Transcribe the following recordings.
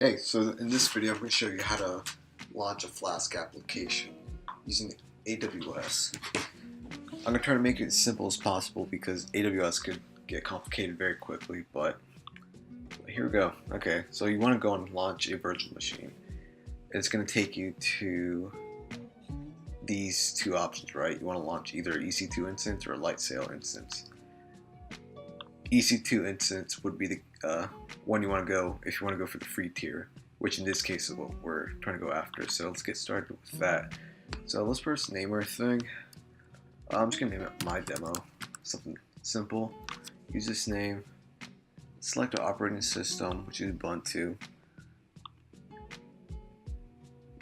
Hey, so in this video I'm going to show you how to launch a Flask application using AWS. I'm going to try to make it as simple as possible because AWS could get complicated very quickly, but here we go. Okay, so you want to go and launch a virtual machine. It's going to take you to these two options, right? You want to launch either EC2 instance or a light sail instance. EC2 instance would be the one you want to go if you want to go for the free tier, which in this case is what we're trying to go after. So let's get started with that. So let's first name our thing. I'm just going to name it my demo, something simple. Use this name. Select our operating system, which is Ubuntu.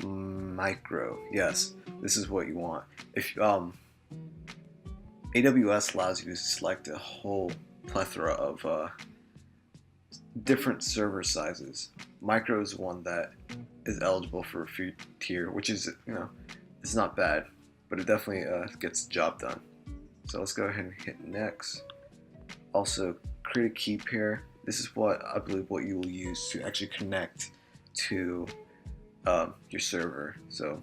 Micro, yes, this is what you want. If AWS allows you to select a whole plethora of different server sizes. Micro is one that is eligible for a free tier, which is, it's not bad, but it definitely gets the job done. So let's go ahead and hit next. Also, create a key pair. This is what I believe what you will use to actually connect to your server. So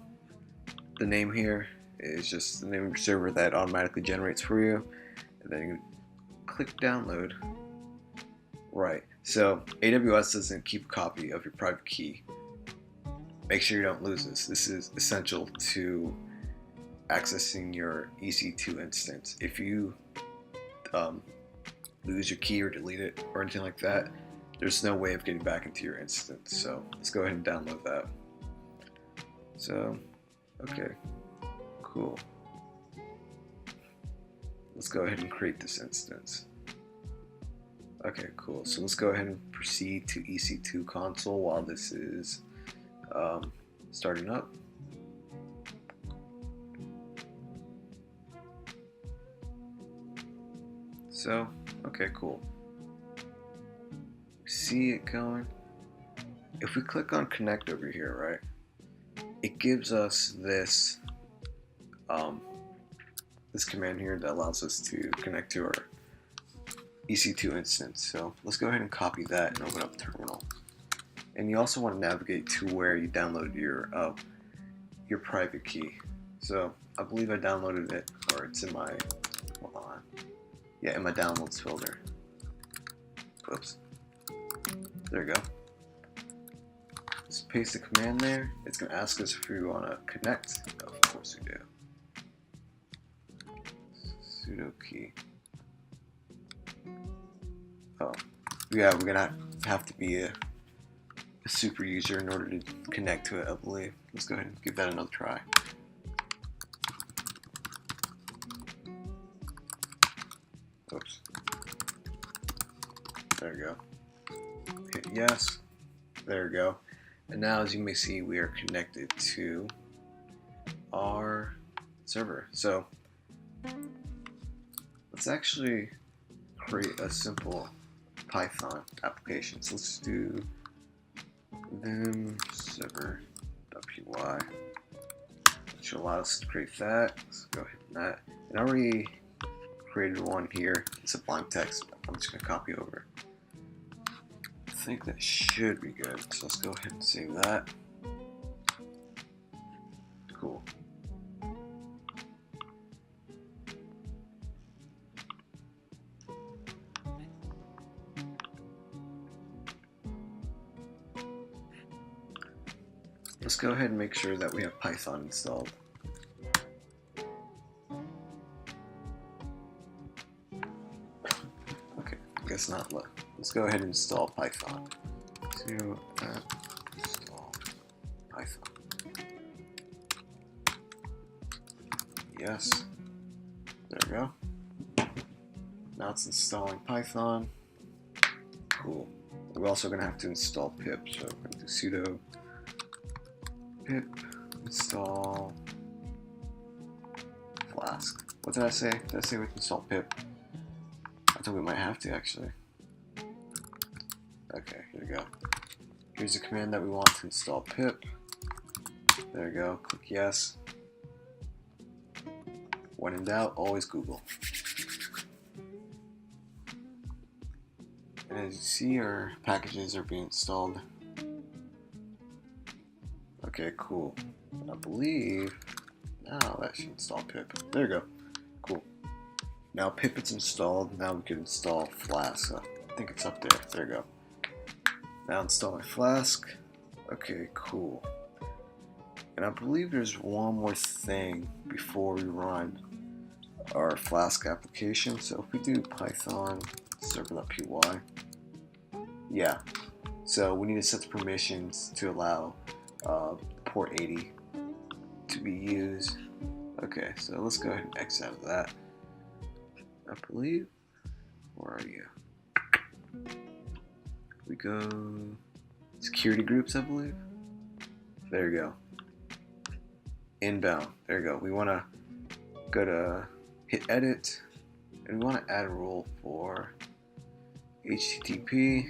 the name here is just the name of your server that automatically generates for you, and then you click download. Right, so AWS doesn't keep a copy of your private key. Make sure you don't lose this. This is essential to accessing your EC2 instance. If you lose your key or delete it or anything like that, there's no way of getting back into your instance. So let's go ahead and download that. So, okay, cool. Let's go ahead and create this instance. Okay, cool. So let's go ahead and proceed to EC2 console while this is starting up. So, okay, cool. See it going? If we click on connect over here, right, it gives us this this command here that allows us to connect to our EC2 instance. So let's go ahead and copy that and open up terminal. And you also want to navigate to where you downloaded your private key. So I believe I downloaded it, or it's in my, hold on, yeah, in my downloads folder. Oops, there we go. Just paste the command there. It's going to ask us if we want to connect. Of course we do. Sudo key. Oh, yeah, we're gonna have to be a super user in order to connect to it, I believe. Let's go ahead and give that another try. Oops. There we go. Hit yes. There we go. And now, as you may see, we are connected to our server. So let's actually create a simple Python application. So let's do vim server.py, which will allow us to create that. Let's go ahead and that. And I already created one here. It's a blank text. I'm just going to copy over. I think that should be good. So let's go ahead and save that. Cool. Let's go ahead and make sure that we have Python installed. Okay, I guess not. Let's go ahead and install Python. Sudo install Python. Yes. There we go. Now it's installing Python. Cool. We're also going to have to install pip, so we're going to do sudo pip install Flask. What did I say? Did I say we can install pip? I think we might have to actually. Okay, here we go. Here's the command that we want to install pip. There we go. Click yes. When in doubt, always Google. And as you see, our packages are being installed. Okay, cool. I believe now that should install pip. There you go. Cool. Now pip is installed. Now we can install Flask. I think it's up there. There you go. Now install my Flask. Okay, cool. And I believe there's one more thing before we run our Flask application. So if we do Python server.py, yeah. So we need to set the permissions to allow port 80 to be used. Okay, so let's go ahead and exit out of that. I believe, where are you? We go security groups, I believe. There you go. Inbound. There you go. We want to go to hit edit, and we want to add a rule for HTTP.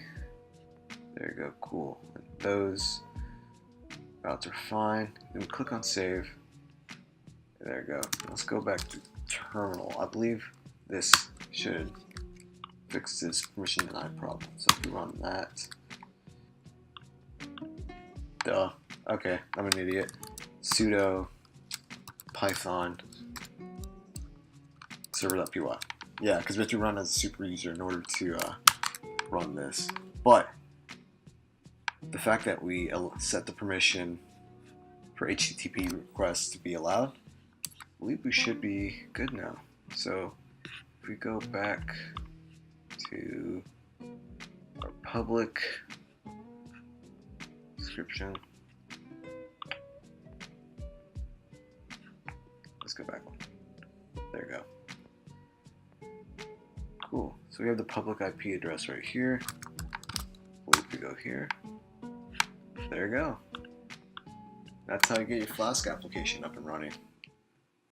There you go. Cool. And those routes are fine. Then we click on save. There you go. Let's go back to terminal. I believe this should fix this permission denied problem. So if we run that, duh. Okay, I'm an idiot. Sudo Python server.py. Yeah, because we have to run as a super user in order to run this. But the fact that we set the permission for HTTP requests to be allowed, I believe we should be good now. So if we go back to our public description, let's go back one. There we go. Cool. So we have the public IP address right here. If we go here, there you go. That's how you get your Flask application up and running.